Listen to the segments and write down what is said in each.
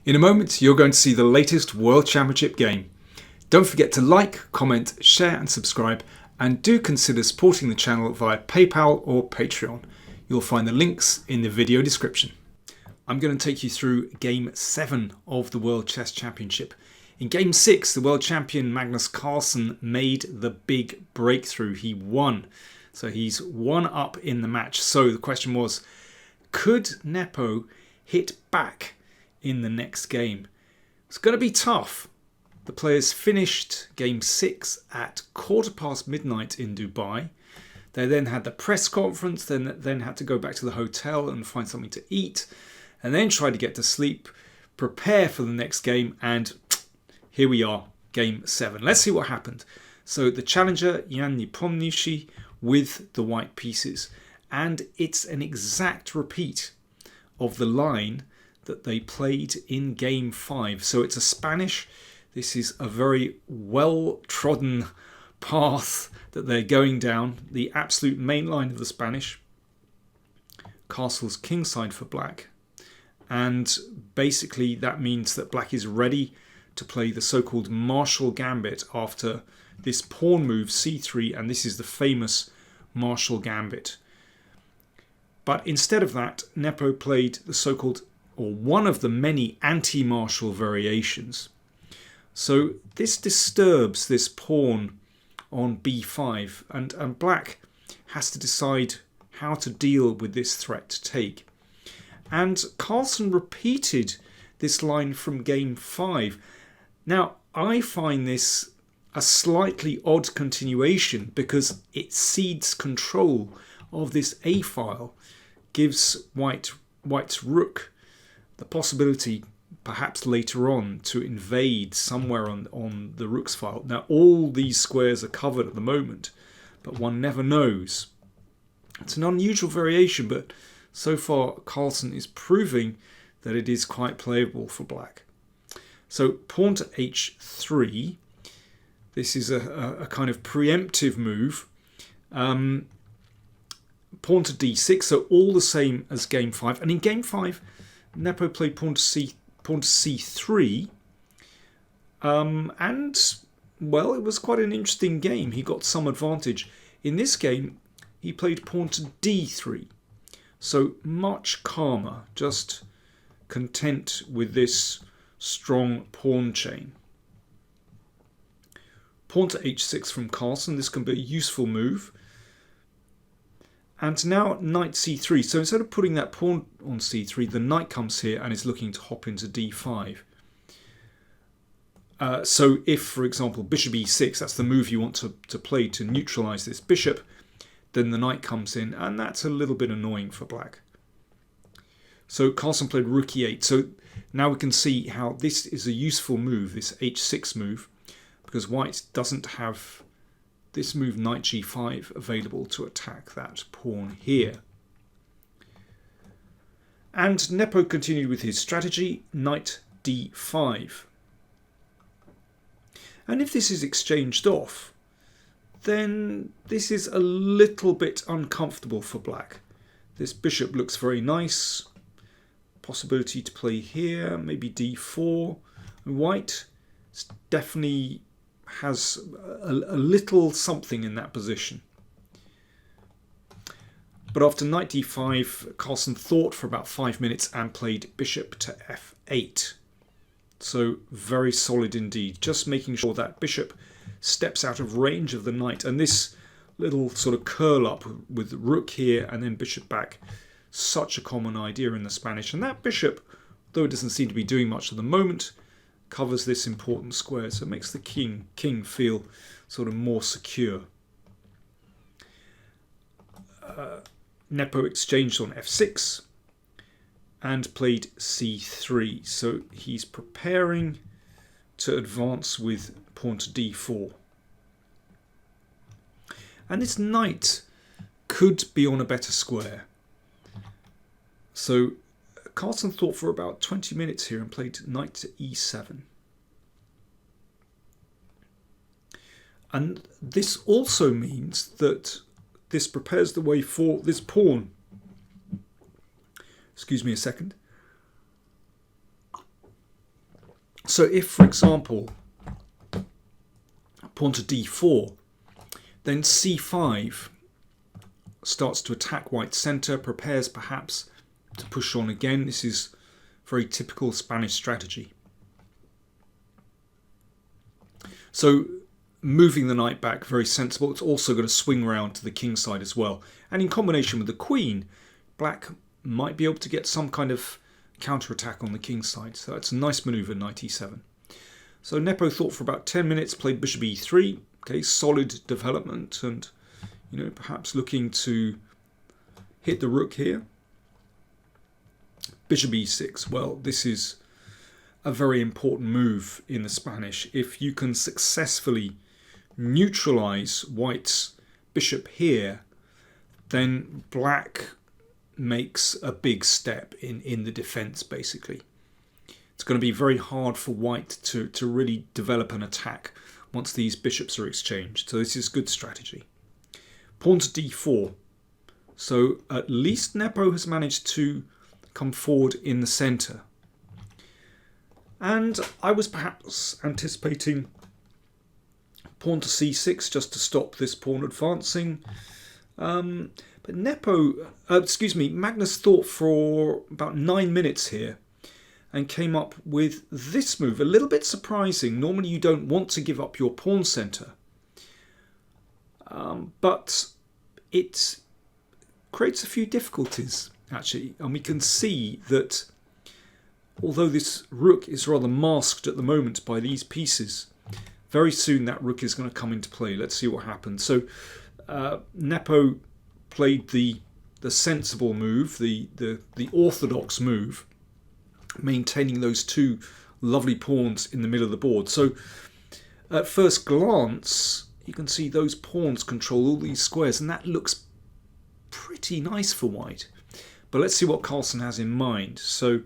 In a moment, you're going to see the latest World Championship game. Don't forget to like, comment, share and subscribe, and do consider supporting the channel via PayPal or Patreon. You'll find the links in the video description. I'm going to take you through Game 7 of the World Chess Championship. In Game 6, the world champion Magnus Carlsen made the big breakthrough. He won. So he's 1 up in the match. So the question was, could Nepo hit back in the next game? It's going to be tough. The players finished Game 6 at midnight in Dubai. They then had the press conference, then had to go back to the hotel and find something to eat, and then try to get to sleep, prepare for the next game, and here we are, Game 7. Let's see what happened. So the challenger, Nepomniachtchi, with the white pieces, and it's an exact repeat of the line that they played in Game 5. So it's a Spanish. This is a very well-trodden path that they're going down, the absolute main line of the Spanish. Castle's kingside for black. And basically that means that black is ready to play the so-called Marshall Gambit after this pawn move c3, and this is the famous Marshall Gambit. But instead of that, Nepo played the so-called, or one of the many anti-Marshall variations. So this disturbs this pawn on b5, and black has to decide how to deal with this threat to take. And Carlsen repeated this line from Game 5. Now, I find this a slightly odd continuation because it cedes control of this A file, gives white's rook the possibility perhaps later on to invade somewhere on the rook's file. Now all these squares are covered at the moment, but one never knows. It's an unusual variation, but so far Carlsen is proving that it is quite playable for black. So pawn to h3. This is a kind of preemptive move. Pawn to d6, so all the same as Game 5. And in Game 5, Nepo played pawn to c3. And, well, it was quite an interesting game. He got some advantage. In this game, he played pawn to d3. So much calmer, just content with this strong pawn chain. Pawn to h6 from Carlsen. This can be a useful move. And now knight c3. So instead of putting that pawn on c3, the knight comes here and is looking to hop into d5. So if, for example, bishop e6, that's the move you want to play to neutralize this bishop, then the knight comes in, and that's a little bit annoying for black. So Carlsen played rook e8. So now we can see how this is a useful move, this h6 move, because white doesn't have this move knight g5 available to attack that pawn here. And Nepo continued with his strategy, knight d5. And if this is exchanged off, then this is a little bit uncomfortable for black. This bishop looks very nice. Possibility to play here, maybe d4. White definitely has a little something in that position. But after knight d5, Carlsen thought for about 5 minutes and played bishop to f8. So very solid indeed, just making sure that bishop steps out of range of the knight. And this little sort of curl up with rook here and then bishop back, such a common idea in the Spanish. And that bishop, though it doesn't seem to be doing much at the moment, covers this important square, so it makes the king feel sort of more secure. Nepo exchanged on f6 and played c3, so he's preparing to advance with pawn to d4. And this knight could be on a better square. So Carlsen thought for about 20 minutes here and played knight to e7. And this also means that this prepares the way for this pawn. Excuse me a second. So if, for example, pawn to d4, then c5 starts to attack white's centre, prepares perhaps to push on again. This is very typical Spanish strategy. So moving the knight back, very sensible. It's also going to swing round to the king side as well. And in combination with the queen, black might be able to get some kind of counter-attack on the king side. So that's a nice manoeuvre, knight e7. So Nepo thought for about 10 minutes, played bishop e3. Okay, solid development, and perhaps looking to hit the rook here. Bishop e6. Well, this is a very important move in the Spanish. If you can successfully neutralize white's bishop here, then black makes a big step in the defense, basically. It's going to be very hard for white to really develop an attack once these bishops are exchanged. So this is good strategy. Pawn to d4. So at least Nepo has managed to come forward in the centre. And I was perhaps anticipating pawn to c6 just to stop this pawn advancing. But Magnus thought for about 9 minutes here and came up with this move. A little bit surprising. Normally you don't want to give up your pawn centre. But it creates a few difficulties, actually. And we can see that although this rook is rather masked at the moment by these pieces, very soon that rook is going to come into play. Let's see what happens. So Nepo played the sensible move, the orthodox move, maintaining those two lovely pawns in the middle of the board. So at first glance, you can see those pawns control all these squares, and that looks pretty nice for white. But let's see what Carlsen has in mind. So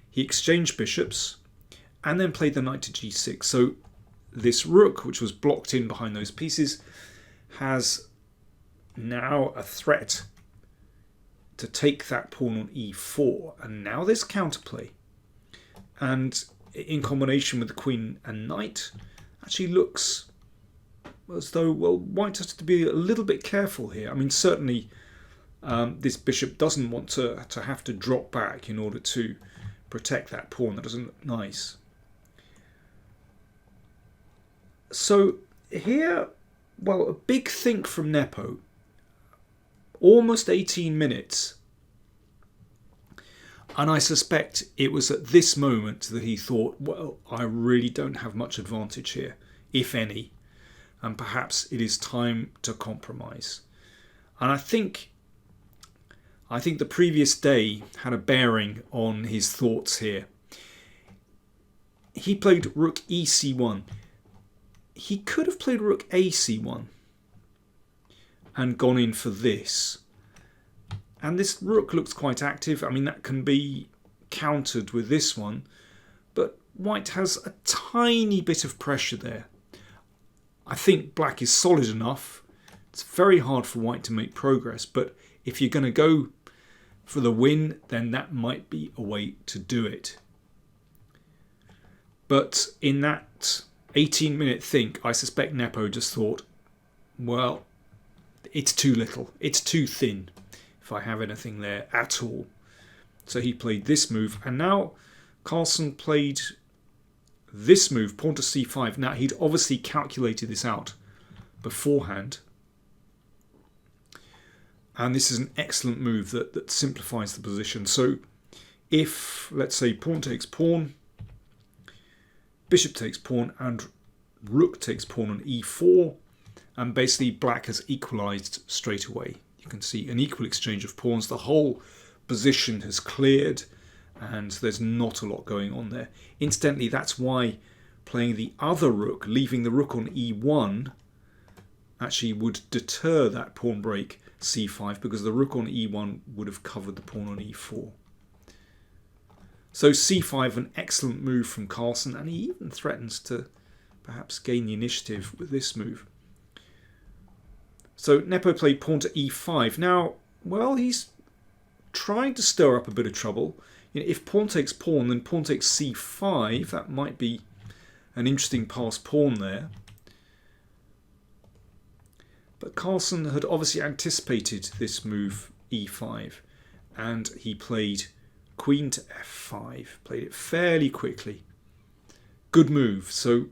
he exchanged bishops and then played the knight to g6. So this rook, which was blocked in behind those pieces, has now a threat to take that pawn on e4. And now there's counterplay. And in combination with the queen and knight, actually looks as though, well, white has to be a little bit careful here. I mean, certainly this bishop doesn't want to have to drop back in order to protect that pawn. That doesn't look nice. So here, well, a big think from Nepo. Almost 18 minutes. And I suspect it was at this moment that he thought, well, I really don't have much advantage here, if any. And perhaps it is time to compromise. And I think the previous day had a bearing on his thoughts here. He played rook ec1. He could have played rook ac1 and gone in for this. And this rook looks quite active. I mean, that can be countered with this one. But white has a tiny bit of pressure there. I think black is solid enough. It's very hard for white to make progress. But if you're going to go for the win, then that might be a way to do it. But in that 18-minute think, I suspect Nepo just thought, well, it's too little. It's too thin, if I have anything there at all. So he played this move. And now Carlsen played this move, pawn to c5. Now, he'd obviously calculated this out beforehand. And this is an excellent move that simplifies the position. So if, let's say, pawn takes pawn, bishop takes pawn, and rook takes pawn on e4, and basically black has equalized straight away. You can see an equal exchange of pawns. The whole position has cleared, and there's not a lot going on there. Incidentally, that's why playing the other rook, leaving the rook on e1, actually would deter that pawn break c5, because the rook on e1 would have covered the pawn on e4. So c5, an excellent move from Carlsen, and he even threatens to perhaps gain the initiative with this move. So Nepo played pawn to e5. Now, well, he's trying to stir up a bit of trouble. You know, if pawn takes pawn, then pawn takes c5. That might be an interesting passed pawn there. But Carlsen had obviously anticipated this move e5, and he played queen to f5, played it fairly quickly. Good move, so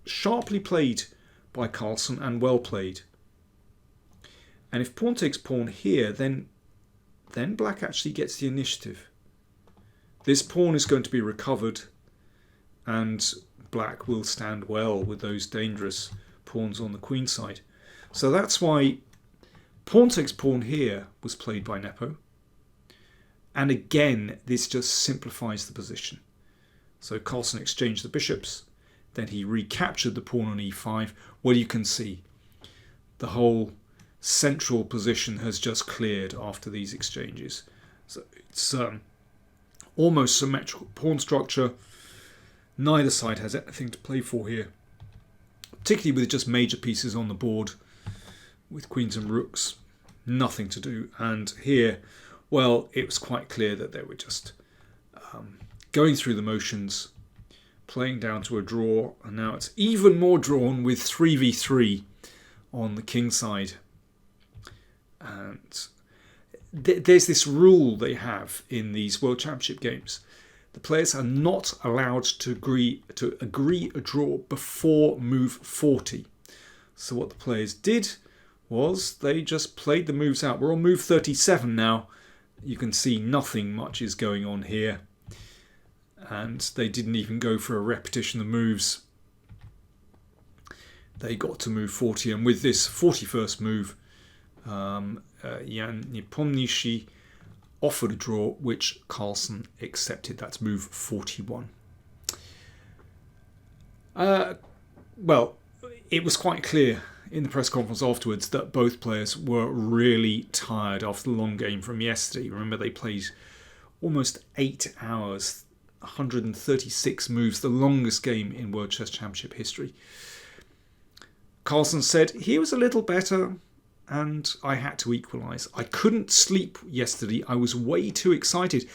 sharply played by Carlsen and well played. And if pawn takes pawn here, then black actually gets the initiative. This pawn is going to be recovered, and black will stand well with those dangerous pawns on the queen side. So that's why pawn takes pawn here was played by Nepo. And again, this just simplifies the position. So Carlsen exchanged the bishops, then he recaptured the pawn on e5. Well, you can see the whole central position has just cleared after these exchanges. So it's almost symmetrical pawn structure. Neither side has anything to play for here, particularly with just major pieces on the board with queens and rooks. Nothing to do. And here, well, it was quite clear that they were just going through the motions, playing down to a draw, and now it's even more drawn with 3v3 on the king side. And there's this rule they have in these World Championship games. The players are not allowed to agree a draw before move 40. So what the players did was they just played the moves out. We're on move 37 now. You can see nothing much is going on here. And they didn't even go for a repetition of moves. They got to move 40. And with this 41st move, Nepomniachtchi offered a draw, which Carlsen accepted. That's move 41. Well, it was quite clear in the press conference afterwards that both players were really tired after the long game from yesterday. Remember, they played almost 8 hours, 136 moves, the longest game in World Chess Championship history. Carlsen said he was a little better and I had to equalise. I couldn't sleep yesterday. I was way too excited.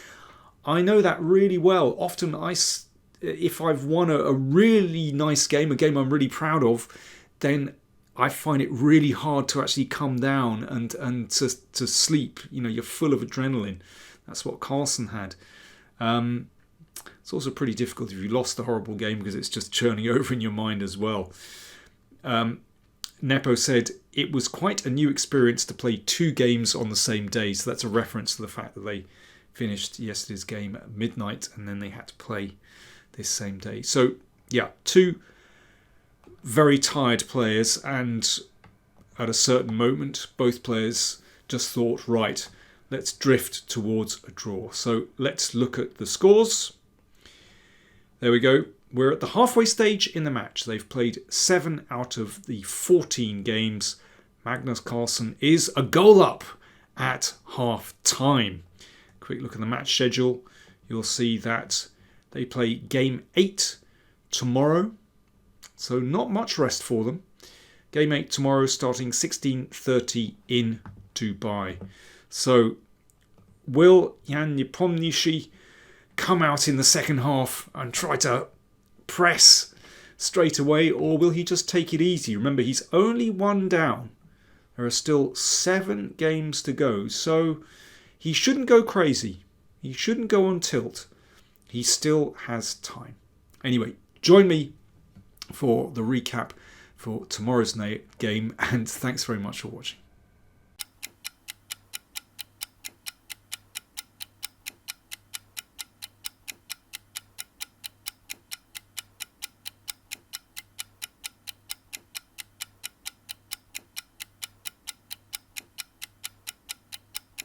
I know that really well. Often if I've won a really nice game, a game I'm really proud of, then I find it really hard to actually come down and to sleep. You know, you're full of adrenaline. That's what Carlsen had. It's also pretty difficult if you lost a horrible game because it's just churning over in your mind as well. Nepo said it was quite a new experience to play 2 games on the same day. So that's a reference to the fact that they finished yesterday's game at midnight and then they had to play this same day. So yeah, 2 very tired players, and at a certain moment both players just thought, right, let's drift towards a draw. So let's look at the scores. There we go. We're at the halfway stage in the match. They've played 7 out of the 14 games. Magnus Carlsen is a goal up at half time. Quick look at the match schedule. You'll see that they play game 8 tomorrow. So not much rest for them. Game 8 tomorrow starting 16:30 in Dubai. So will Jan Nepomniachtchi come out in the second half and try to press straight away, or will he just take it easy? Remember, he's only 1 down. There are still 7 games to go, so he shouldn't go crazy. He shouldn't go on tilt. He still has time. Anyway, join me for the recap for tomorrow's game, and thanks very much for watching.